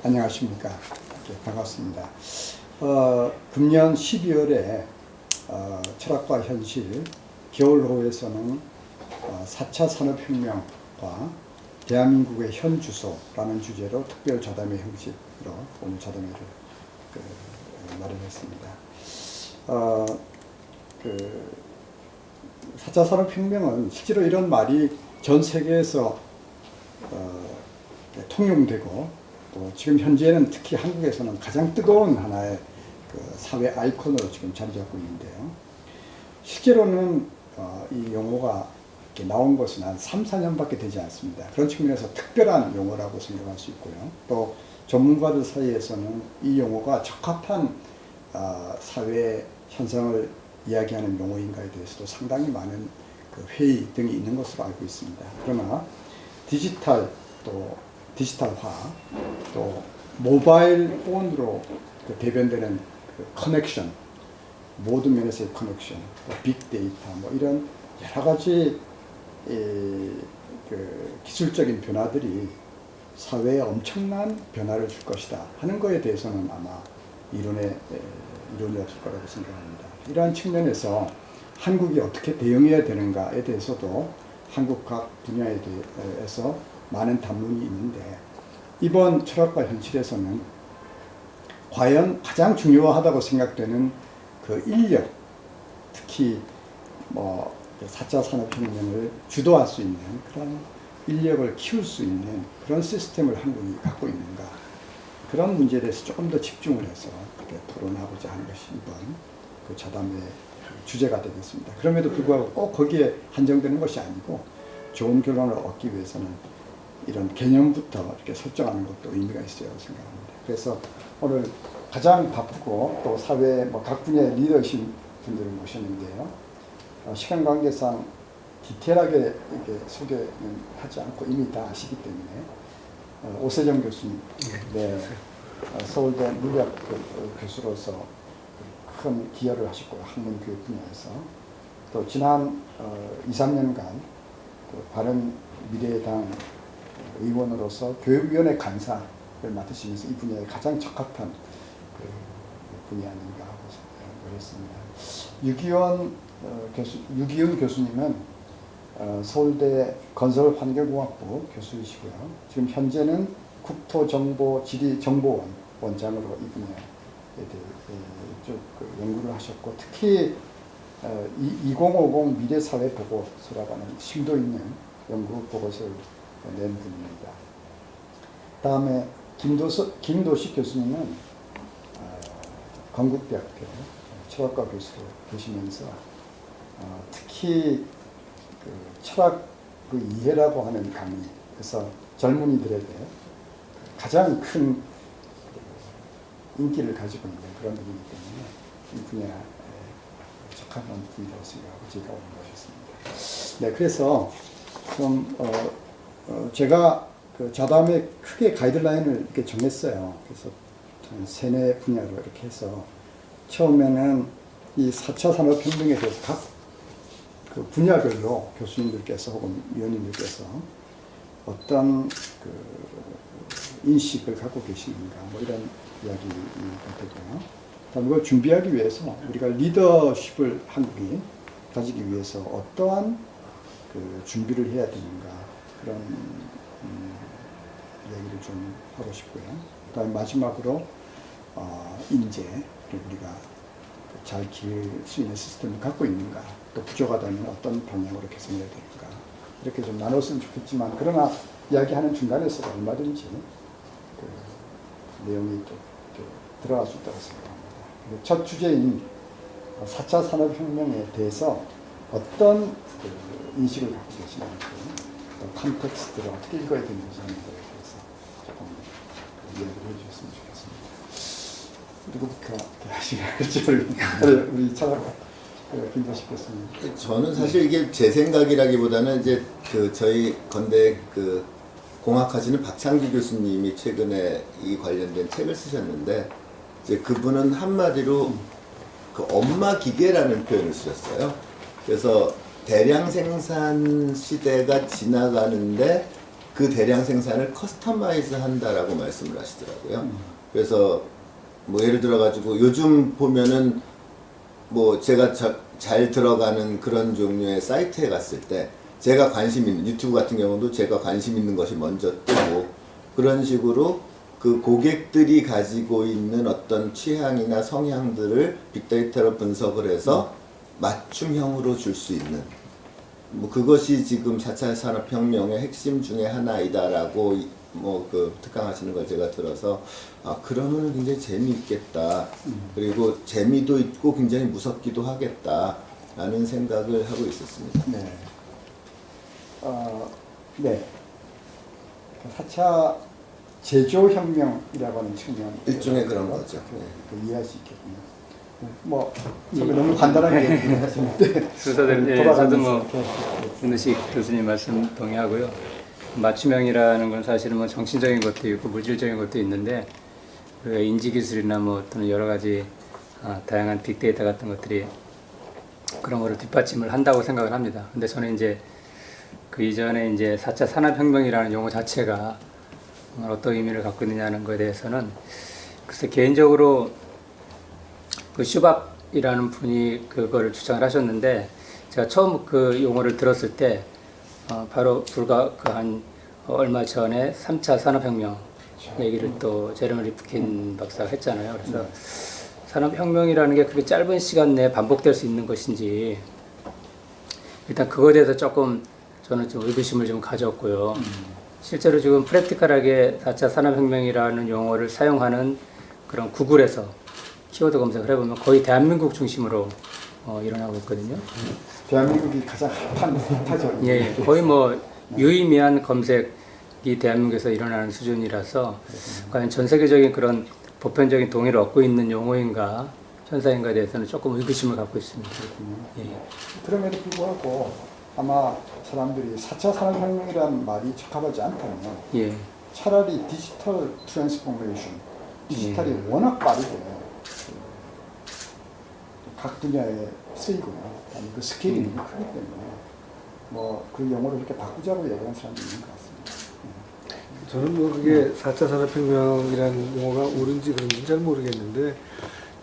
안녕하십니까. 반갑습니다. 금년 12월에 철학과 현실 겨울호에서는 4차 산업혁명과 대한민국의 현 주소라는 주제로 특별 자담회 형식으로 오늘 자담회를 마련했습니다. 4차 산업혁명은 실제로 이런 말이 전 세계에서 통용되고 또 지금 현재는 특히 한국에서는 가장 뜨거운 하나의 사회 아이콘으로 지금 자리 잡고 있는데요. 실제로는 이 용어가 이렇게 나온 것은 한 3, 4년밖에 되지 않습니다. 그런 측면에서 특별한 용어라고 생각할 수 있고요. 또 전문가들 사이에서는 이 용어가 적합한 사회 현상을 이야기하는 용어인가에 대해서도 상당히 많은 회의 등이 있는 것으로 알고 있습니다. 그러나 디지털화, 또 모바일 폰으로 대변되는 커넥션, 모든 면에서의 커넥션, 또 빅데이터, 이런 여러 가지 기술적인 변화들이 사회에 엄청난 변화를 줄 것이다 하는 것에 대해서는 아마 이론이 없을 거라고 생각합니다. 이러한 측면에서 한국이 어떻게 대응해야 되는가에 대해서도 한국 각 분야에 대해서 많은 담론이 있는데, 이번 철학과 현실에서는 과연 가장 중요하다고 생각되는 인력, 특히 4차 산업혁명을 주도할 수 있는 그런 인력을 키울 수 있는 그런 시스템을 한국이 갖고 있는가, 그런 문제에 대해서 조금 더 집중을 해서 토론하고자 하는 것이 이번 자담회 주제가 되겠습니다. 그럼에도 불구하고 꼭 거기에 한정되는 것이 아니고 좋은 결론을 얻기 위해서는 이런 개념부터 이렇게 설정하는 것도 의미가 있어야 생각합니다. 그래서 오늘 가장 바쁘고 또 사회 각 분야의 리더십 분들을 모셨는데요. 시간 관계상 디테일하게 이렇게 소개는 하지 않고 이미 다 아시기 때문에 오세정 교수님, 서울대 물리학 교수로서 큰 기여를 하셨고요. 학문 교육 분야에서 또 지난 2, 3년간 바른미래당 의원으로서 교육위원회 간사를 맡으시면서 이 분야에 가장 적합한 분이 아닌가 하고 생각을 했습니다. 유기훈 교수님은 서울대 건설환경공학부 교수이시고요. 지금 현재는 국토정보지리정보원 원장으로 이 분야에 쭉 연구를 하셨고, 특히 2050 미래사회보고서라고 하는 심도 있는 연구 보고서를 낸 분입니다. 다음에 김도식 교수님은 건국대학교 철학과 교수로 계시면서 특히 철학 이해라고 하는 강의에서 젊은이들에게 가장 큰 인기를 가지고 있는 그런 분이기 때문에 이 분야에 적합한 분이라고 생각하고 제가 오늘 모셨습니다. 네, 그래서 좀 제가 자담에 크게 가이드라인을 이렇게 정했어요. 그래서 한 3, 4 분야로 이렇게 해서 처음에는 이 4차 산업혁명에 대해서 각 분야별로 교수님들께서 혹은 위원님들께서 어떤 인식을 갖고 계시는가, 이런 이야기가 되고요. 다음 이걸 준비하기 위해서 우리가 리더십을 한국이 가지기 위해서 어떠한 준비를 해야 되는가, 그런 이야기를 좀 하고 싶고요. 그다음에 마지막으로 인재, 우리가 잘 기를 수 있는 시스템을 갖고 있는가, 또 부족하다면 어떤 방향으로 개선해야 되는가, 이렇게 좀 나눴으면 좋겠지만, 그러나 이야기하는 중간에서 얼마든지 내용이 또 들어갈 수 있다고 생각합니다. 첫 주제인 4차 산업혁명에 대해서 어떤 인식을 갖고 계시는지, 또 컨텍스트를 어떻게 읽어야 되는지 하는 것에 대해서 조금 이야기를 해주셨으면 좋겠습니다. 누구부터 하시겠죠? 우리 차라리 김도식 교수님. 저는 사실 이게 제 생각이라기보다는 이제 저희 건대 공학하시는 박창규 교수님이 최근에 이 관련된 책을 쓰셨는데, 이제 그분은 한마디로 엄마 기계라는 표현을 쓰셨어요. 그래서 대량 생산 시대가 지나가는데 그 대량 생산을 커스터마이즈 한다라고 말씀을 하시더라고요. 그래서 뭐 예를 들어 가지고 요즘 보면은 뭐 제가 잘 들어가는 그런 종류의 사이트에 갔을 때 제가 관심 있는 유튜브 같은 경우도 제가 관심 있는 것이 먼저 뜨고 그런 식으로 그 고객들이 가지고 있는 어떤 취향이나 성향들을 빅데이터로 분석을 해서 맞춤형으로 줄 수 있는 뭐 그것이 지금 4차 산업혁명의 핵심 중에 하나이다라고 뭐 그 특강하시는 걸 제가 들어서 아 그러면 굉장히 재미있겠다. 그리고 재미도 있고 굉장히 무섭기도 하겠다라는 생각을 하고 있었습니다. 네. 네. 4차 제조혁명이라고 하는 측면. 일종의 그런 거죠. 이해할 수 있겠군요. 뭐, 너무 간단하게 얘기하셨는데. 순서대로, 예, 저도 뭐, 윤우식 교수님 말씀 동의하고요. 맞춤형이라는 건 사실은 뭐 정신적인 것도 있고 물질적인 것도 있는데, 그 인지기술이나 뭐 또는 여러 가지 다양한 빅데이터 같은 것들이 그런 거를 뒷받침을 한다고 생각을 합니다. 근데 저는 이제 그 이전에 이제 4차 산업혁명이라는 용어 자체가 어떤 의미를 갖고 있느냐는 것에 대해서는 글쎄 개인적으로 그 슈밥이라는 분이 그거를 주장을 하셨는데 제가 처음 그 용어를 들었을 때 바로 불과 그 한 얼마 전에 3차 산업혁명 얘기를 또 제레미 리프킨 박사가 했잖아요. 그래서 산업혁명이라는 게 그렇게 짧은 시간 내에 반복될 수 있는 것인지 일단 그거에 대해서 조금 저는 좀 의구심을 좀 가졌고요. 실제로 지금 프랙티컬하게 4차 산업혁명이라는 용어를 사용하는 그런 구글에서 키워드 검색을 해보면 거의 대한민국 중심으로 일어나고 있거든요. 대한민국이 가장 핫하죠. 예, 거의 뭐 유의미한 검색이 대한민국에서 일어나는 수준이라서 과연 전 세계적인 그런 보편적인 동의를 얻고 있는 용어인가 현상인가에 대해서는 조금 의구심을 갖고 있습니다. 예. 그럼에도 불구하고 아마 사람들이 4차 산업혁명이라는 말이 적합하지 않다면 예. 차라리 디지털 트랜스포메이션, 디지털이 워낙 빠르게 각 분야에 쓰이고요. 그 스케일이 너무 크기 때문에 뭐 그 용어를 이렇게 바꾸자고 얘기하는 사람도 있는 것 같습니다. 저는 뭐 그게 4차 산업혁명이라는 용어가 옳은지 그런지 잘 모르겠는데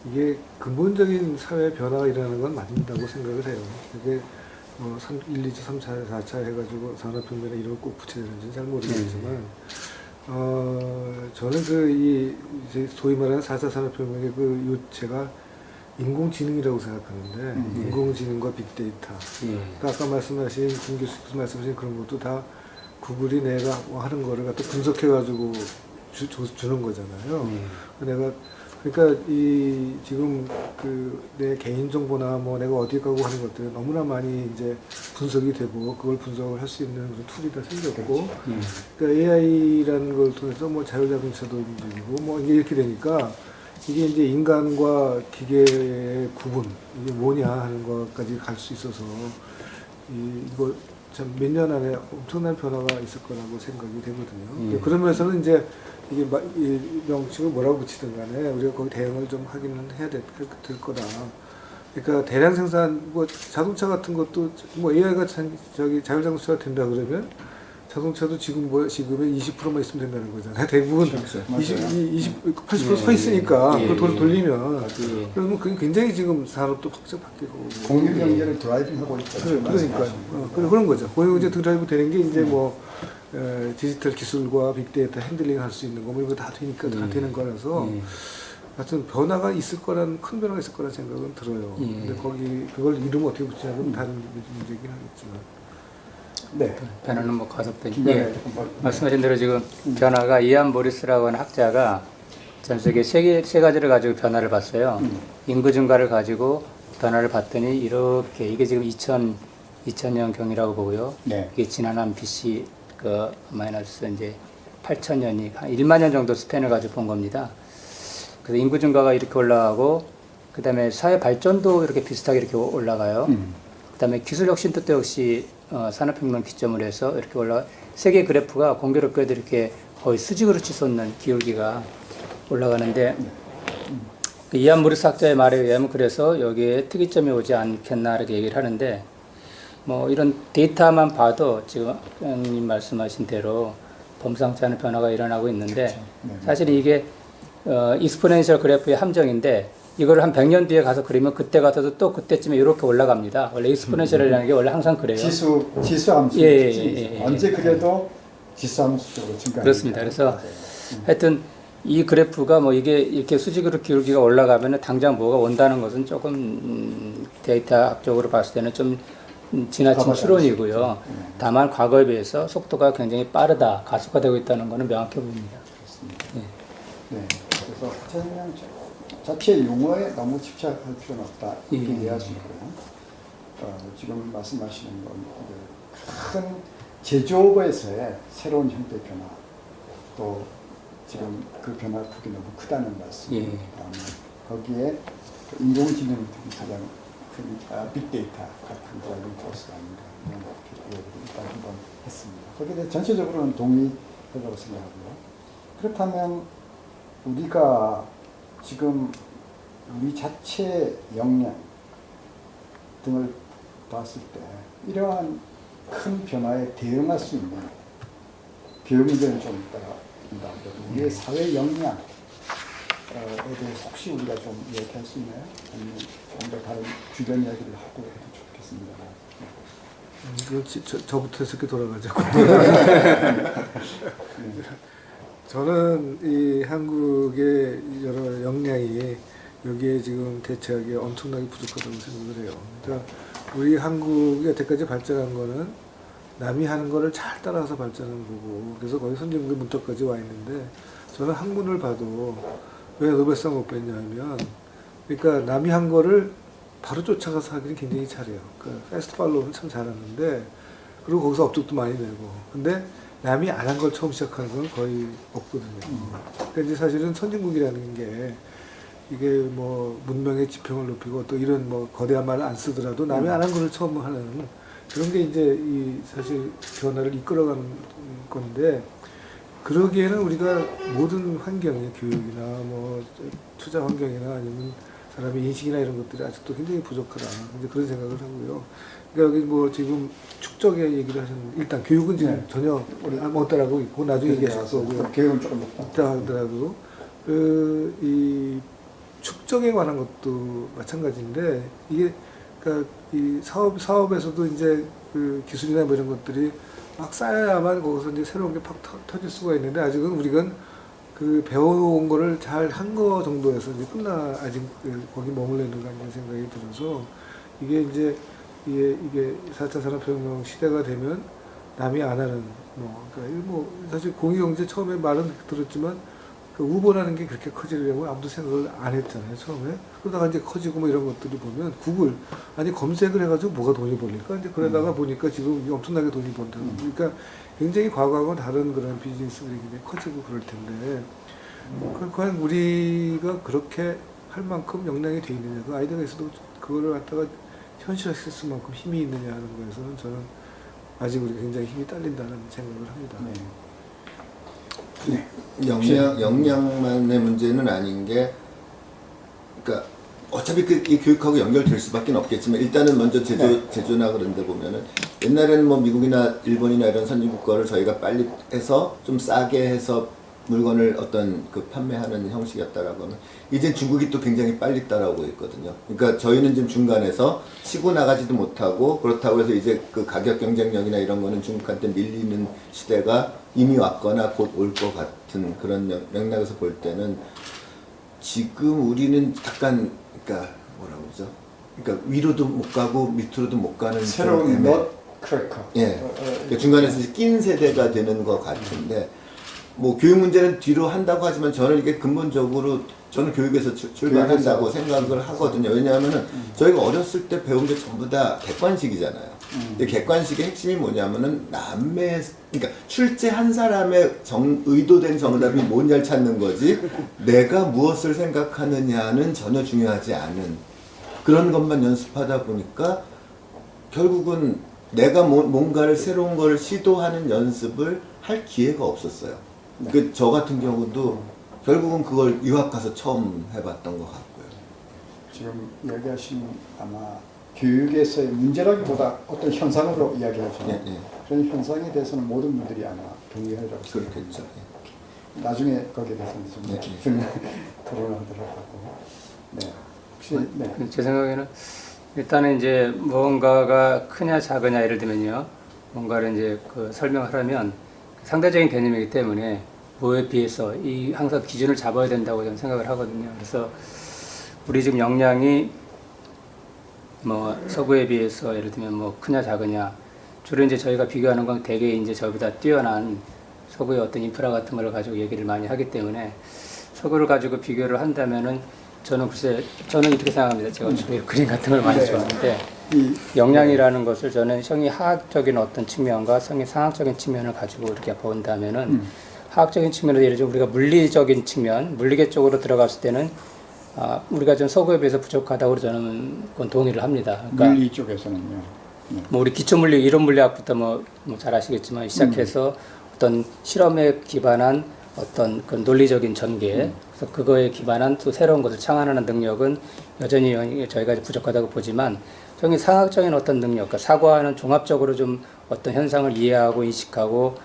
이게 근본적인 사회 변화가 일어나는 건 맞는다고 생각을 해요. 그게 뭐 1, 2차, 3차, 4차 해가지고 산업혁명에 이름을 꼭 붙여야 되는지 잘 모르겠지만 저는 이제 소위 말하는 4차 산업혁명의 그 요체가 인공지능이라고 생각하는데 인공지능과 빅데이터 그러니까 아까 말씀하신 김 교수께서 말씀하신 그런 것도 다 구글이 내가 하는 거를 갖다 분석해가지고 주는 거잖아요. 내가 그러니까 지금 내 개인 정보나 뭐 내가 어디 가고 하는 것들은 너무나 많이 이제 분석이 되고 그걸 분석을 할 수 있는 그런 툴이 다 생겼고, 그러니까 AI라는 걸 통해서 뭐 자율자동차도 움직이고 뭐 이렇게 되니까 이게 이제 인간과 기계의 구분 이게 뭐냐 하는 것까지 갈 수 있어서 이거 참 몇 년 안에 엄청난 변화가 있을 거라고 생각이 되거든요. 그런 면에서는 이제 이게 명칭을 뭐라고 붙이든 간에 우리가 거기 대응을 좀 하기는 해야 될 거다. 그러니까 대량 생산 뭐 자동차 같은 것도 뭐 AI가 자율자동차가 된다 그러면 자동차도 지금의 20%만 있으면 된다는 거잖아요. 대부분 그렇죠. 80% 서 있으니까 그걸 돌리면 그러면 그게 굉장히 지금 산업도 확 바뀌고 공유 경제를 드라이빙하고 있다. 그러니까요. 그런 거죠. 공유경제 드라이브 되는 게 이제 뭐 디지털 기술과 빅데이터 핸들링 할 수 있는 거 뭐 이거 다 되니까 다 되는 거라서 하여튼 변화가 있을 거란 큰 변화가 있을 거란 생각은 들어요. 근데 그걸 이름 어떻게 붙이냐면 다른 문제긴 하겠지만. 네. 변화는 뭐 가속된. 예. 말씀하신 대로 지금 변화가 이안 모리스라고 하는 학자가 전 세계 세 가지를 가지고 변화를 봤어요. 인구 증가를 가지고 변화를 봤더니 이렇게 이게 지금 2000년 경이라고 보고요. 네. 이게 지난 한 BC 마이너스 이제 8000년이 한 1만 년 정도 스팬을 가지고 본 겁니다. 그래서 인구 증가가 이렇게 올라가고 그다음에 사회 발전도 이렇게 비슷하게 이렇게 올라가요. 그다음에 기술 혁신도 또 역시 산업혁명 기점으로 해서 이렇게 세계 그래프가 공교롭게도 이렇게 거의 수직으로 치솟는 기울기가 올라가는데 이안 모리스 학자의 말에 의하면 그래서 여기에 특이점이 오지 않겠나 이렇게 얘기를 하는데 뭐 이런 데이터만 봐도 지금 학장님 말씀하신 대로 범상치 않은 변화가 일어나고 있는데 네. 사실 이게 익스포넨셜 그래프의 함정인데 이걸 한 100년 뒤에 가서 그리면 그때 가서도 또 그때쯤에 이렇게 올라갑니다. 원래 익스포넨셜이라는 게 원래 항상 그래요. 지수 함수. 예. 언제 그래도 지수 함수적으로 증가. 그렇습니다. 그래서 하여튼 이 그래프가 뭐 이게 이렇게 수직으로 기울기가 올라가면은 당장 뭐가 온다는 것은 조금 데이터학적으로 봤을 때는 좀 지나친 과거에 추론이고요. 다만 과거에 비해서 속도가 굉장히 빠르다, 가속화되고 있다는 것은 명확해 보입니다. 그렇습니다. 예. 네. 그래서 그냥 자체 용어에 너무 집착할 필요는 없다 이렇게 예. 이해할 수 있고요. 지금 말씀하시는 건 큰 제조업에서의 새로운 형태의 변화, 또 지금 그 변화 폭이 너무 크다는 말씀. 예. 그다음에 거기에 그 인공지능 등이 가장 큰 빅데이터 같은 드라이빙 포스가 아닌가 이런 얘기를 일단 한번 했습니다. 거기에 대해 전체적으로는 동의하다고 생각하고요. 그렇다면 우리가 지금 우리 자체 역량 등을 봤을 때 이러한 큰 변화에 대응할 수 있는 교육 문제는 좀 이따가 우리의 사회 역량에 대해서 혹시 우리가 좀 이야기할 수 있나요? 아니면 좀 더 다른 주변 이야기를 하고 해도 좋겠습니다. 이건 저부터 이렇게 돌아가자고. 저는 이 한국의 여러 역량이 여기에 지금 대체하기에 엄청나게 부족하다고 생각을 해요. 그러니까 우리 한국이 여태까지 발전한 거는 남이 하는 거를 잘 따라서 발전한 거고, 그래서 거의 선진국의 문턱까지 와 있는데, 저는 학문을 봐도 왜 노벨상 못 뺐냐 하면, 그러니까 남이 한 거를 바로 쫓아가서 하기는 굉장히 잘해요. 그러니까 패스트 팔로우는 참 잘하는데, 그리고 거기서 업적도 많이 내고, 근데 남이 안 한 걸 처음 시작하는 건 거의 없거든요. 그러니까 이제 사실은 선진국이라는 게 이게 뭐 문명의 지평을 높이고 또 이런 뭐 거대한 말을 안 쓰더라도 남이 안 한 거를 처음 하는 그런 게 이제 이 사실 변화를 이끌어가는 건데, 그러기에는 우리가 모든 환경의 교육이나 뭐 투자 환경이나 아니면 사람의 인식이나 이런 것들이 아직도 굉장히 부족하다. 이제 그런 생각을 하고요. 그러니까 여기 뭐 지금 축적의 얘기를 하셨는데, 일단 교육은 지금 네. 전혀 못 따라가고 있고 나중에 얘기하실 거고요. 교육은 조금 높다. 있다 하더라도 이 축적에 관한 것도 마찬가지인데, 이게 그러니까 이 사업에서도 이제 그 기술이나 뭐 이런 것들이 막 쌓여야만 거기서 이제 새로운 게 팍 터질 수가 있는데, 아직은 우리가 그 배워온 거를 잘 한 거 정도에서 이제 아직 거기 머물러 있는 거 아니냐는 생각이 들어서, 이게 4차 산업혁명 시대가 되면 남이 안 하는 그러니까 사실 공유경제 처음에 말은 들었지만 그 우버라는 게 그렇게 커지려고 아무도 생각을 안 했잖아요, 처음에. 그러다가 이제 커지고 뭐 이런 것들이 보면 구글, 아니 검색을 해가지고 뭐가 돈이 벌릴까? 이제 그러다가 보니까 지금 이게 엄청나게 돈이 번다. 그러니까 굉장히 과거하고 다른 그런 비즈니스들이 굉장히 커지고 그럴 텐데, 과연 우리가 그렇게 할 만큼 역량이 돼 있느냐, 그 아이디어가 있어도 그거를 갖다가 현실화시킬 수 만큼 힘이 있느냐 하는 거에서는 저는 아직 우리가 굉장히 힘이 딸린다는 생각을 합니다. 역량만의 문제는 아닌 게, 그러니까 어차피 이 교육하고 연결될 수밖에 없겠지만, 일단은 먼저 제조나 그런 데 보면은 옛날에는 뭐 미국이나 일본이나 이런 선진국 거를 저희가 빨리 해서 좀 싸게 해서 물건을 어떤 그 판매하는 형식이었다라고 하면, 이제 중국이 또 굉장히 빨리 따라오고 있거든요. 그러니까 저희는 지금 중간에서 치고 나가지도 못하고, 그렇다고 해서 이제 그 가격 경쟁력이나 이런 거는 중국한테 밀리는 시대가 이미 왔거나 곧 올 것 같은 그런 맥락에서 볼 때는, 지금 우리는 약간, 그러니까 뭐라고 그러죠? 그러니까 위로도 못 가고 밑으로도 못 가는 새로운 넛 크래커. 예. 그러니까 중간에서 이제 낀 세대가 되는 것 같은데, 뭐 교육 문제는 뒤로 한다고 하지만 저는 이게 근본적으로 저는 교육에서 출발한다고 생각을 하거든요. 왜냐하면은 저희가 어렸을 때 배운 게 전부 다 객관식이잖아요. 근데 객관식의 핵심이 뭐냐면은 그러니까 출제 한 사람의 의도된 정답이 뭐냐를 찾는 거지, 내가 무엇을 생각하느냐는 전혀 중요하지 않은 그런 것만 연습하다 보니까 결국은 내가 뭔가를 새로운 걸 시도하는 연습을 할 기회가 없었어요. 그 저 같은 경우도 결국은 그걸 유학 가서 처음 해봤던 것 같고요. 지금 이야기하신 아마 교육에서의 문제라기보다 어떤 현상으로 이야기하죠. 예, 예. 그런 현상에 대해서는 모든 분들이 아마 동의하리라고 그렇겠죠. 생각합니다. 나중에 거기에 대해서는 좀 네. 깊은 토론을 하도록 하고. 네. 혹시 네. 제 생각에는 일단은 이제 무언가가 크냐 작으냐 예를 들면요. 뭔가를 이제 그 설명하려면 상대적인 개념이기 때문에 뭐에 비해서 이 항상 기준을 잡아야 된다고 저는 생각을 하거든요. 그래서 우리 지금 역량이 뭐 서구에 비해서 예를 들면 뭐 크냐 작으냐 주로 이제 저희가 비교하는 건 대개 이제 저보다 뛰어난 서구의 어떤 인프라 같은 걸 가지고 얘기를 많이 하기 때문에 서구를 가지고 비교를 한다면은 저는 이렇게 생각합니다. 제가 주로 그림 같은 걸 많이 네. 좋아하는데 이 역량이라는 것을 저는 형이 하학적인 어떤 측면과 형이 상학적인 측면을 가지고 이렇게 본다면은 하학적인 측면으로 예를 들어 우리가 물리적인 측면, 물리계 쪽으로 들어갔을 때는 우리가 좀 서구에 비해서 부족하다고 저는 그건 동의를 합니다. 그러니까 물리 쪽에서는요. 네. 뭐 우리 기초물리, 이론물리학부터 뭐 잘 아시겠지만 시작해서 어떤 실험에 기반한 어떤 그 논리적인 전개, 그래서 그거에 기반한 또 새로운 것을 창안하는 능력은 여전히 저희가 부족하다고 보지만 형이 상학적인 어떤 능력, 그러니까 사고하는 종합적으로 좀 어떤 현상을 이해하고 인식하고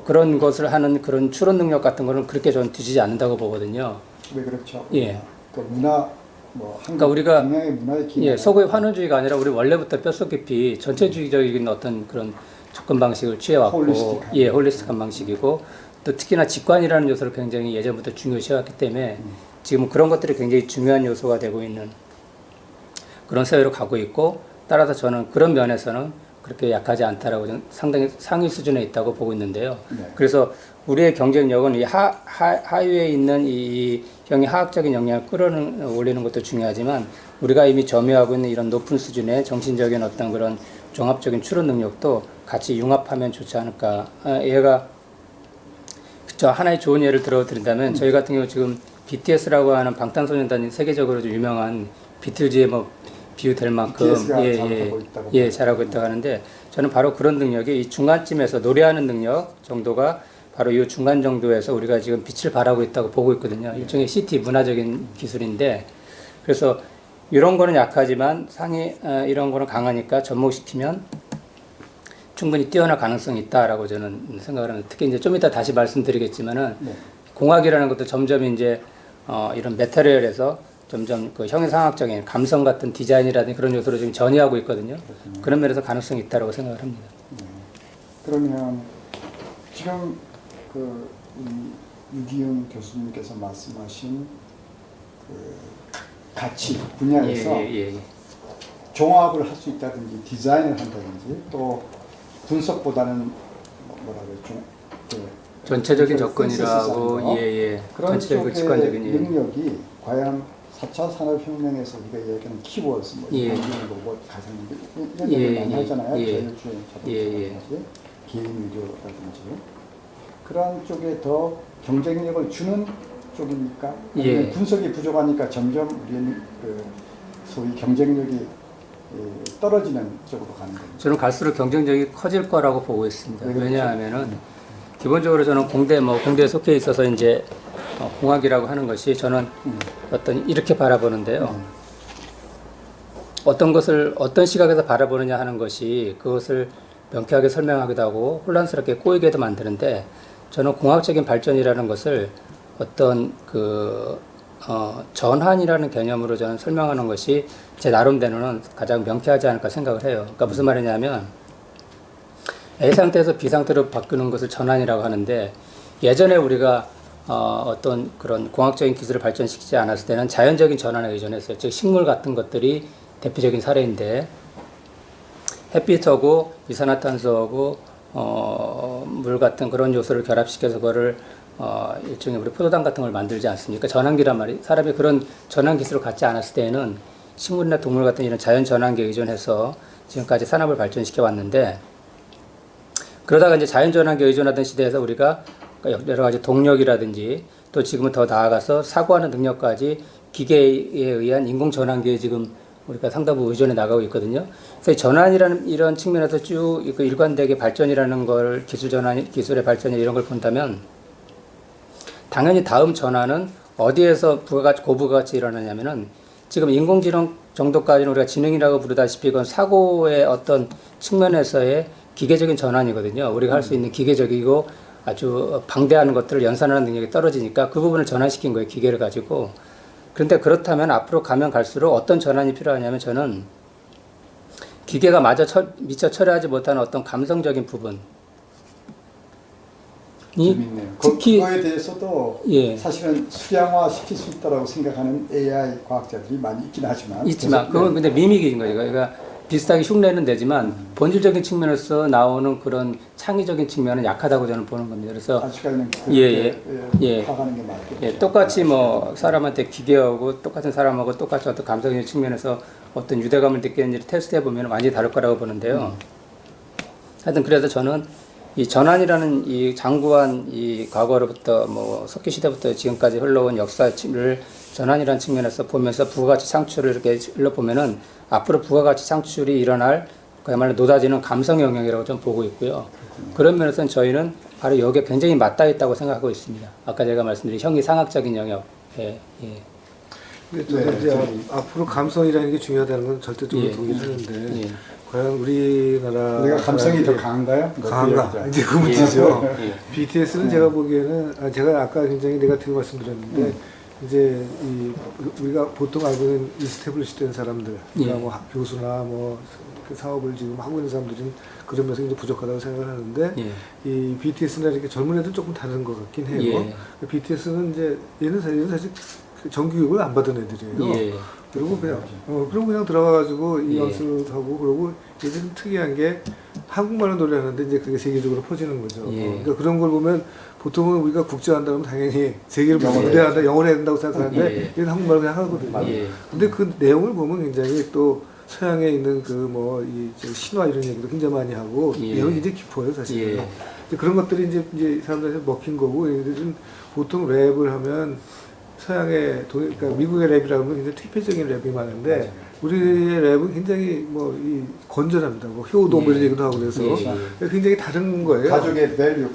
그런 것을 하는 그런 추론 능력 같은 거는 그렇게 저는 뒤지지 않는다고 보거든요. 왜 그렇죠? 예. 그 문화 뭐 한국 그러니까 우리가 동양의 문화의 기능. 예, 서구의 환원주의가 아니라 우리 원래부터 뼛속 깊이 전체주의적인 어떤 그런 접근 방식을 취해왔고, 홀리스틱한. 예, 홀리스틱한 방식이고, 또 특히나 직관이라는 요소를 굉장히 예전부터 중요시해왔기 때문에 지금 그런 것들이 굉장히 중요한 요소가 되고 있는 그런 사회로 가고 있고, 따라서 저는 그런 면에서는 그렇게 약하지 않다라고 저는 상당히 상위 수준에 있다고 보고 있는데요. 네. 그래서 우리의 경쟁력은 이 하위에 있는 이 형이 하학적인 역량을 끌어올리는 것도 중요하지만 우리가 이미 점유하고 있는 이런 높은 수준의 정신적인 어떤 그런 종합적인 추론 능력도 같이 융합하면 좋지 않을까. 얘가 저 하나의 좋은 예를 들어드린다면 저희 같은 경우 지금 BTS라고 하는 방탄소년단이 세계적으로 좀 유명한 비틀즈에 뭐 비유될 만큼 BTS가 잘하고 있다고 예, 잘하고 있다고 하는데 저는 바로 그런 능력이 이 중간쯤에서 노래하는 능력 정도가 바로 이 중간 정도에서 우리가 지금 빛을 발하고 있다고 보고 있거든요. 일종의 CT 문화적인 기술인데 그래서 이런 거는 약하지만 이런 거는 강하니까 접목시키면 충분히 뛰어날 가능성이 있다라고 저는 생각을 합니다. 특히 이제 좀 이따 다시 말씀드리겠지만은 네. 공학이라는 것도 점점 이제 이런 메타리얼에서 점점 그 형이상학적인 감성 같은 디자인이라든지 그런 요소로 지금 전이하고 있거든요. 그렇군요. 그런 면에서 가능성이 있다고 생각을 합니다. 그러면 지금 그 유기용 교수님께서 말씀하신 그 가치 분야에서 예. 종합을 할 수 있다든지 디자인을 한다든지 또 분석보다는 뭐라 그랬죠? 전체적인 접근이라고 예. 그런 전체적인 쪽의 직관적인 능력이 과연 4차 산업혁명에서 우리가 얘기하는 키워드, 뭐 예. 로봇, 가상기술 이런 예, 얘기를 많이 예. 하잖아요. 예. 자율주행 자동차라든지 개인 의료라든지 그런 쪽에 더 경쟁력을 주는 쪽입니까? 아니면 예. 분석이 부족하니까 점점 우리는 그 소위 경쟁력이 떨어지는 쪽으로 가는 겁니다. 저는 갈수록 경쟁력이 커질 거라고 보고 있습니다. 네, 그렇죠. 왜냐하면은 기본적으로 저는 공대에 속해 있어서 이제 공학이라고 하는 것이 저는 어떤 이렇게 바라보는데요. 어떤 시각에서 바라보느냐 하는 것이 그것을 명쾌하게 설명하기도 하고 혼란스럽게 꼬이게도 만드는데 저는 공학적인 발전이라는 것을 어떤 전환이라는 개념으로 저는 설명하는 것이 제 나름대로는 가장 명쾌하지 않을까 생각을 해요. 그러니까 무슨 말이냐면 A 상태에서 B 상태로 바꾸는 것을 전환이라고 하는데 예전에 우리가 어떤 그런 공학적인 기술을 발전시키지 않았을 때는 자연적인 전환에 의존했어요. 즉 식물 같은 것들이 대표적인 사례인데 햇빛하고 이산화탄소하고 물 같은 그런 요소를 결합시켜서 그거를 일종의 우리 포도당 같은 걸 만들지 않습니까? 전환기란 말이 사람이 그런 전환 기술을 갖지 않았을 때에는 식물이나 동물 같은 이런 자연 전환기에 의존해서 지금까지 산업을 발전시켜 왔는데 그러다가 이제 자연 전환기에 의존하던 시대에서 우리가 여러 가지 동력이라든지 또 지금은 더 나아가서 사고하는 능력까지 기계에 의한 인공 전환기에 지금 우리가 상당부 의존해 나가고 있거든요. 그래서 전환이라는 이런 측면에서 쭉 일관되게 발전이라는 걸 기술의 발전이 이런 걸 본다면 당연히 다음 전환은 어디에서 고부가가치 일어나냐면은 지금 인공지능 정도까지는 우리가 지능이라고 부르다시피 이건 사고의 어떤 측면에서의 기계적인 전환이거든요. 우리가 할 수 있는 기계적이고 아주 방대한 것들을 연산하는 능력이 떨어지니까 그 부분을 전환시킨 거예요. 기계를 가지고. 그런데 그렇다면 앞으로 가면 갈수록 어떤 전환이 필요하냐면 저는 기계가 미처 처리하지 못하는 어떤 감성적인 부분. 재밌네요. 특히 그거에 대해서도 예. 사실은 수량화 시킬 수 있다고 생각하는 AI 과학자들이 많이 있긴 하지만 그건 근데 미미기인 거예요. 그러니까 비슷하게 흉내는 되지만 본질적인 측면에서 나오는 그런 창의적인 측면은 약하다고 저는 보는 겁니다. 그래서 아직까지는 예. 파가는 게 맞겠죠. 예, 똑같이 뭐 사람한테 기계하고 똑같은 사람하고 똑같이 어떤 감성적인 측면에서 어떤 유대감을 느끼는지를 테스트해 보면 완전히 다를 거라고 보는데요. 하여튼 그래서 저는 이 전환이라는 이 장구한 이 과거로부터 뭐 석기 시대부터 지금까지 흘러온 역사를 전환이라는 측면에서 보면서 부가가치 창출을 이렇게 흘러보면은 앞으로 부가가치 창출이 일어날 그야말로 높아지는 감성 영역이라고 좀 보고 있고요. 그런 면에서는 저희는 바로 여기에 굉장히 맞닿아 있다고 생각하고 있습니다. 아까 제가 말씀드린 형이상학적인 영역. 예. 근데 저도 이제 앞으로 감성이라는 게 중요하다는 건 절대적으로 동의하는데 예. 과연 우리나라 우리가 감성이 더 강한가요? 강한가? 이제 그 문제죠. 예. BTS는 제가 보기에는 제가 아까 굉장히 네거티브 말씀드렸는데 이제 우리가 보통 알고 있는 이스태블리시 된 사람들, 뭐 교수나 뭐 그 사업을 지금 하고 있는 사람들은 그런 면에서 이제 부족하다고 생각을 하는데 이 BTS나 이렇게 젊은 애들 조금 다른 것 같긴 해요. BTS는 이제 얘는 사실 정규육을 안 받은 애들이에요. 그리고 그냥 들어가가지고 이 연습하고 그러고 얘들은 특이한 게 한국말로 노래하는데 이제 그게 세계적으로 퍼지는 거죠. 그러니까 그런 걸 보면 보통은 우리가 국제한다면 당연히 세계를 무대한다, 영어를 해야 된다고 생각하는데 얘는 한국말로 그냥 하거든요. 근데 그 내용을 보면 굉장히 또 서양에 있는 그 뭐 이 신화 이런 얘기도 굉장히 많이 하고 내용이 굉장히 깊어요, 사실은. 그런 것들이 이제 사람들한테 먹힌 거고 얘들은 보통 랩을 하면 서양의 그러니까 미국의 랩이라고 하면 굉장히 특별적인 랩이 많은데 우리의 랩은 굉장히 뭐 이 건전합니다. 뭐 효도 뭐 이런 얘기도 하고 그래서 굉장히 다른 거예요. 가족의 밸류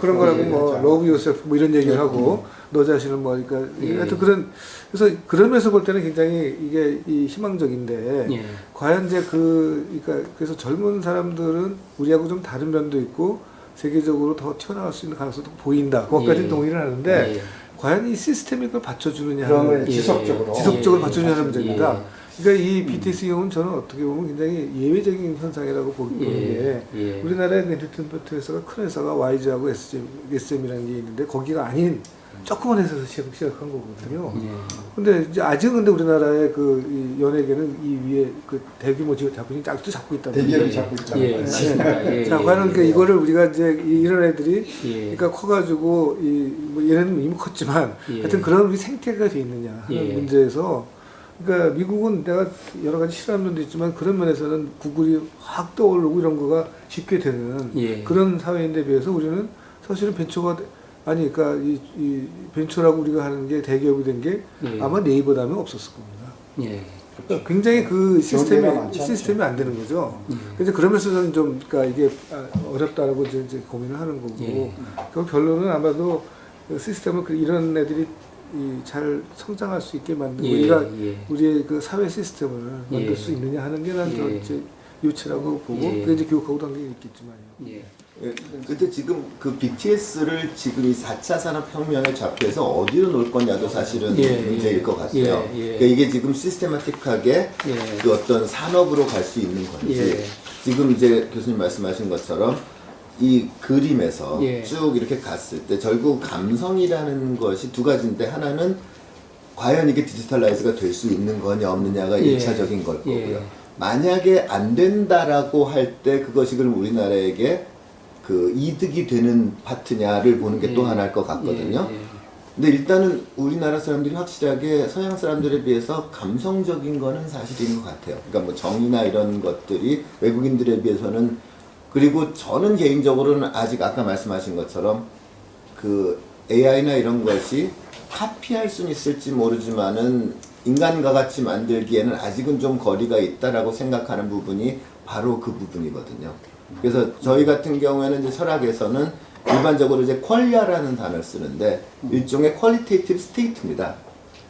그런 거라고 뭐 love yourself 뭐 이런 얘기를 하고 너 자신은 뭐 그러니까 하여튼 그래서 그러면서 볼 때는 굉장히 이게 이 희망적인데 과연 이제 그러니까 그래서 젊은 사람들은 우리하고 좀 다른 면도 있고 세계적으로 더 튀어나갈 수 있는 가능성도 보인다. 그것까지는 동의를 하는데 과연 이 시스템이 그걸 받쳐주느냐 하는 지속적으로 받쳐주느냐는 문제입니다. 그러니까 이 BTS 경우는 저는 어떻게 보면 굉장히 예외적인 현상이라고 보는 게 우리나라의 엔터테인먼트 회사가 큰 회사가 YG하고 SM이라는 게 있는데 거기가 아닌 조그만 회사에서 시작한 거거든요. 근데 이제 아직은 근데 우리나라의 이 연예계는 이 위에 그 대규모 자본이 아직도 잡고 있다. 대기업이 잡고 있잖아요. 자, 과연 그러니까 이거를 우리가 이제 이런 애들이 그러니까 커가지고 뭐 얘네는 이미 컸지만 하여튼 그런 우리 생태가 돼 있느냐 하는 문제에서 그러니까 미국은 내가 여러 가지 싫어하는 면도 있지만 그런 면에서는 구글이 확 떠오르고 이런 거가 쉽게 되는 그런 사회인데 비해서 우리는 사실은 그러니까 이 벤처라고 우리가 하는 게 대기업이 된 게 아마 네이버 다음에 없었을 겁니다. 그러니까 굉장히 그 시스템이 안 되는 거죠. 그래서 그러면서 저는 좀 그러니까 이게 어렵다라고 이제 고민을 하는 거고 그 결론은 아마도 시스템을 이런 애들이 잘 성장할 수 있게 만들고 우리의 그 사회 시스템을 만들 수 있느냐 하는 게 난 이제 요체라고 보고 그게 이제 교육하고 관계가 있겠지만요. 근데 지금 그 BTS를 지금 이 4차 산업혁명의 좌표에서 어디로 놓을 거냐도 사실은 문제일 것 같아요. 그러니까 이게 지금 시스테마틱하게 그 어떤 산업으로 갈 수 있는 건지 지금 이제 교수님 말씀하신 것처럼 이 그림에서 쭉 이렇게 갔을 때 결국 감성이라는 것이 두 가지인데 하나는 과연 이게 디지털라이즈가 될 수 있는 거냐 없느냐가 1차적인 걸 거고요. 만약에 안 된다라고 할 때 그것이 그럼 우리나라에게 그 이득이 되는 파트냐를 보는 게 또 하나일 것 같거든요. 근데 일단은 우리나라 사람들이 확실하게 서양 사람들에 비해서 감성적인 거는 사실인 것 같아요. 그러니까 뭐 정의나 이런 것들이 외국인들에 비해서는 그리고 저는 개인적으로는 아직 아까 말씀하신 것처럼 그 AI나 이런 것이 카피할 수는 있을지 모르지만은 인간과 같이 만들기에는 아직은 좀 거리가 있다라고 생각하는 부분이 바로 그 부분이거든요. 그래서 저희 같은 경우에는 이제 철학에서는 일반적으로 이제 퀄리아라는 단어를 쓰는데 일종의 퀄리테이티브 스테이트입니다.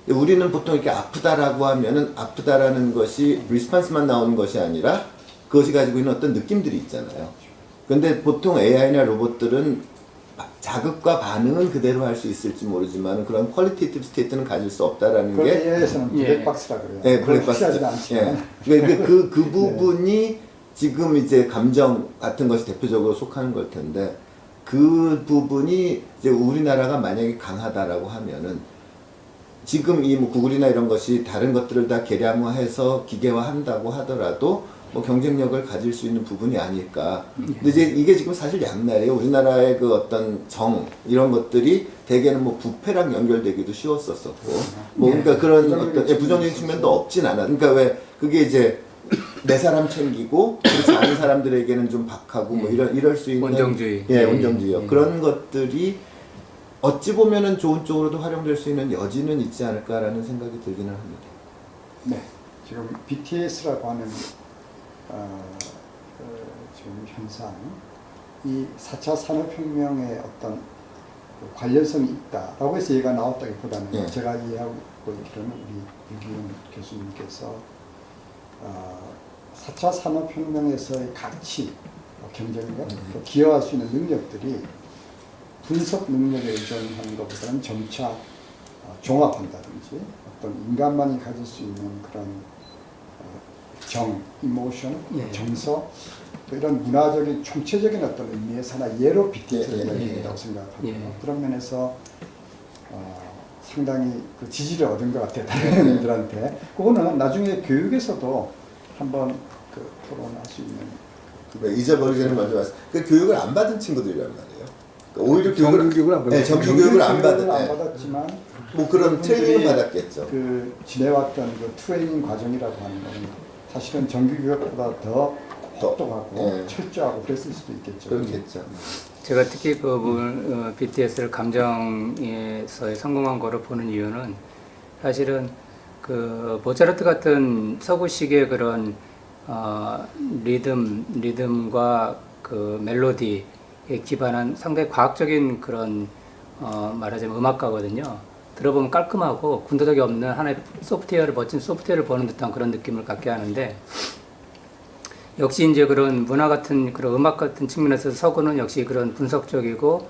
근데 우리는 보통 이렇게 아프다라고 하면은 아프다라는 것이 리스폰스만 나오는 것이 아니라 그것이 가지고 있는 어떤 느낌들이 있잖아요. 근데 보통 AI나 로봇들은 자극과 반응은 그대로 할 수 있을지 모르지만 그런 퀄리테이티브 스테이트는 가질 수 없다라는 그걸 게 AI에서는 블랙박스라 그래요. 네, 블랙박스. 확실하진 않지만. 그러니까 그 부분이 지금 이제 감정 같은 것이 대표적으로 속하는 걸 텐데 그 부분이 이제 우리나라가 만약에 강하다라고 하면은 지금 이 뭐 구글이나 이런 것이 다른 것들을 다 계량화해서 기계화한다고 하더라도 뭐 경쟁력을 가질 수 있는 부분이 아닐까. 근데 이제 이게 지금 사실 양날이에요. 우리나라의 그 어떤 정 이런 것들이 대개는 뭐 부패랑 연결되기도 쉬웠었었고, 뭐 그러니까 그런 어떤 부정적인 측면도 없진 않아. 그러니까 왜 그게 이제 내 사람 챙기고 그렇지 않은 사람들에게는 좀 박하고 뭐 이럴 수 있는 온정주의. 온정주의요. 그런 것들이 어찌 보면은 좋은 쪽으로도 활용될 수 있는 여지는 있지 않을까라는 생각이 들기는 합니다. 네, 지금 BTS라고 하는 지금 현상, 이 4차 산업혁명의 어떤 그 관련성이 있다라고 해서 얘가 나왔다기보다는 네. 제가 이해하고 있기로는 우리 유기용 교수님께서 4차 산업혁명에서의 가치, 경쟁력, 또 기여할 수 있는 능력들이 분석 능력에 의존하는 것보다는 점차 종합한다든지 어떤 인간만이 가질 수 있는 그런 정, 이모션, 정서, 또 이런 문화적인 총체적인 어떤 의미에서 하나 예로 BTS를 열린다고 생각합니다. 그런 면에서 상당히 그 지지를 얻은 것 같아요. 다른 분들한테. 그거는 나중에 교육에서도 한번 그 토론할 수 있는. 잊어버리기는 먼저 왔어요. 그 교육을 안 받은 친구들이란 말이에요. 오히려 정규교육을 안 받았죠. 네, 정규교육을 안 받은. 안 네. 받았지만 뭐 그런 트레이닝을 받았겠죠. 그 지내왔던 그 트레이닝 과정이라고 하는 거는 사실은 정규 교육보다 더 똑똑하고 철저하고 그랬을 수도 있겠죠. 그렇겠죠. 제가 특히 그 부분 BTS를 감정에서 성공한 거로 보는 이유는 사실은 그 모차르트 같은 서구식의 그런 리듬과 그 멜로디에 기반한 상당히 과학적인 그런 말하자면 음악가거든요. 들어보면 깔끔하고 군더더기 없는 하나의 소프트웨어를 멋진 소프트웨어를 보는 듯한 그런 느낌을 갖게 하는데 역시 이제 그런 문화 같은 그런 음악 같은 측면에서 서구는 역시 그런 분석적이고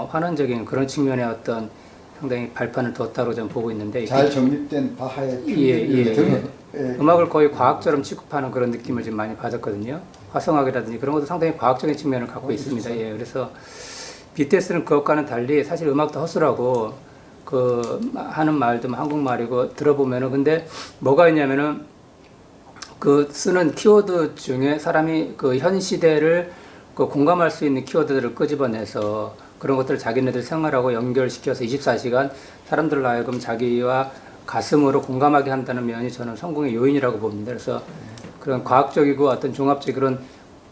환원적인 그런 측면의 어떤 상당히 발판을 뒀다고 저는 보고 있는데 잘 정립된 바하의 예. 등 음악을 거의 과학처럼 취급하는 그런 느낌을 좀 많이 받았거든요. 화성학이라든지 그런 것도 상당히 과학적인 측면을 갖고 있습니다. 예, 그래서 BTS는 그것과는 달리 사실 음악도 허술하고 그 하는 말도 한국말이고 들어보면은 근데 뭐가 있냐면은 그 쓰는 키워드 중에 사람이 그 현 시대를 그 공감할 수 있는 키워드들을 끄집어내서 그런 것들을 자기네들 생활하고 연결시켜서 24시간 사람들로 하여금 자기와 가슴으로 공감하게 한다는 면이 저는 성공의 요인이라고 봅니다. 그래서 그런 과학적이고 어떤 종합적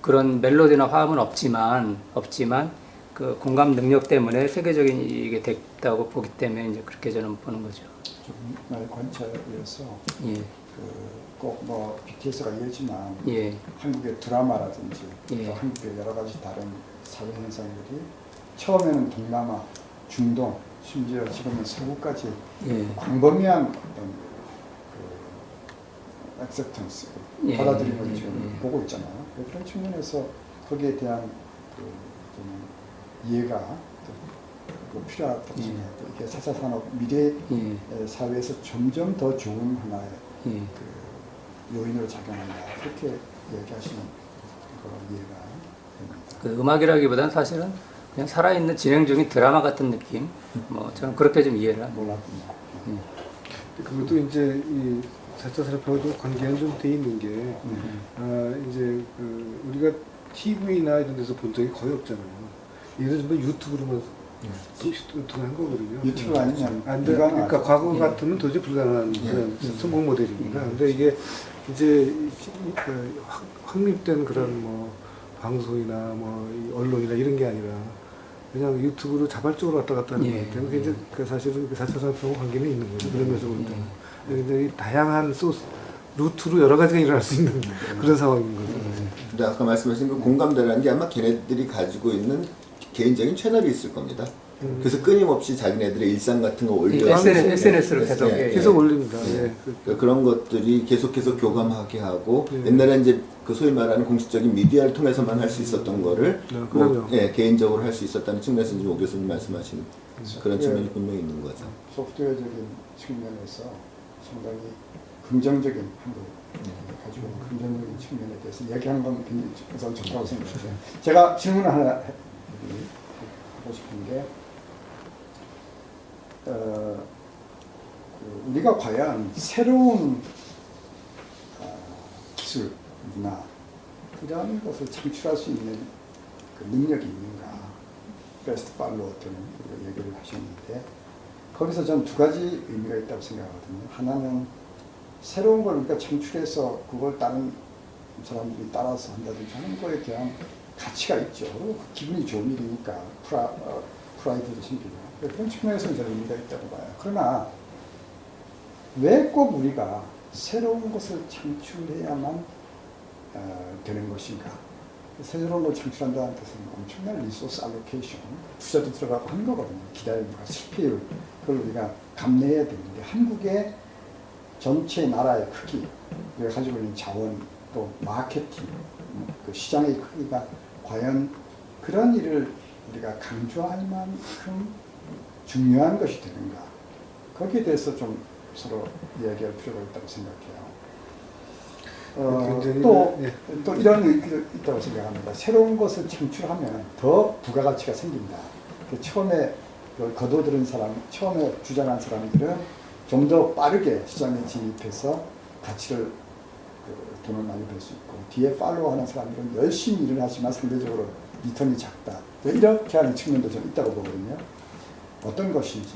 그런 멜로디나 화음은 없지만 그 공감 능력 때문에 세계적인 이게 됐다고 보기 때문에 이제 그렇게 저는 보는 거죠. 정말 관찰해서 예. 꼭 뭐 BTS가 이러지만 예. 한국의 드라마라든지 예. 또 한국의 여러 가지 다른 사회 현상들이 처음에는 동남아, 중동, 심지어 지금은 서구까지 예. 광범위한 어떤 그 액셉턴스, 예. 받아들임을 지금 예. 보고 있잖아요. 그런 측면에서 거기에 대한 좀 이해가 또 필요하다고 생각해요. 이게 4차 산업 미래 사회에서 점점 더 좋은 하나의 그 요인으로 작용한다. 그렇게 얘기하시는 거 이해가 됩니다. 그 음악이라기보다는 사실은 그냥 살아있는 진행 중인 드라마 같은 느낌. 뭐 저는 그렇게 좀 이해를 합니다. 몰랐군요. 그것도 이제 이 4차 산업하고도 관계는 좀 돼 있는 게 이제 그 우리가 TV나 이런 데서 본 적이 거의 없잖아요. 예를 들면 유튜브로만 한 거거든요. 유튜브 아니면 그러니까 과거 같으면 도저히 불가능한 그런 성공 모델입니다. 근데 이게 이제 확립된 그런 뭐 방송이나 뭐 언론이나 이런 게 아니라 그냥 유튜브로 자발적으로 왔다 갔다 하는 거기 때문에 이제 그 사실은 그 4차 산업하고 관계는 있는 거죠. 그런 면에서 볼 때는. 근데 이 다양한 루트로 여러 가지가 일어날 수 있는 그런 상황인 거죠. 근데 아까 말씀하신 그 공감대라는 게 아마 걔네들이 가지고 있는 개인적인 채널이 있을 겁니다. 그래서 끊임없이 자기네들의 일상 같은 거 올려 SNS로 계속 계속 올립니다. 예. 예. 그러니까 그런 것들이 계속해서 교감하게 하고 예. 옛날에 이제 그 소위 말하는 공식적인 미디어를 통해서만 할 수 있었던 거를 그럼요. 개인적으로 할 수 있었다는 측면에서 이제 오 교수님 말씀하신 그런 예. 측면이 분명히 있는 거죠. 소프트웨어적인 측면에서 상당히 긍정적인 한국 가지고 있는 긍정적인 측면에 대해서 얘기하는 건 굉장히 우선 좋다고 생각해요. 제가 질문 하나 하고 싶은 게 우리가 과연 새로운 기술, 문화 이런 것을 창출할 수 있는 그 능력이 있는가? 베스트 팔로워처럼 우리가 얘기를 하셨는데 거기서 전 두 가지 의미가 있다고 생각하거든요. 하나는 새로운 걸 우리가 창출해서 그걸 다른 사람들이 따라서 한다든지 하는 거에 대한 가치가 있죠. 기분이 좋은 일이니까 프라이드도 생기고 그런 측면에서는 저는 의미가 있다고 봐요. 그러나 왜 꼭 우리가 새로운 것을 창출해야만 되는 것인가? 새로운 걸 창출한다는 뜻은 엄청난 리소스 알로케이션, 투자도 들어가고 하는 거거든요. 기다림과 스피드, 그걸 우리가 감내해야 되는데 한국의 전체 나라의 크기, 우리가 가지고 있는 자원, 또 마케팅, 그 시장의 크기가 과연 그런 일을 우리가 강조할 만큼 중요한 것이 되는가? 거기에 대해서 좀 서로 이야기할 필요가 있다고 생각해요. 또 이런 의미가 있다고 생각합니다. 새로운 것을 창출하면 더 부가가치가 생긴다. 처음에 거둬들은 사람, 처음에 주장한 사람들은 좀 더 빠르게 시장에 진입해서 가치를 돈을 많이 벌 수 있고 뒤에 팔로우하는 사람들은 열심히 일을 하지만 상대적으로 리턴이 작다. 이렇게 하는 측면도 좀 있다고 보거든요. 어떤 것인지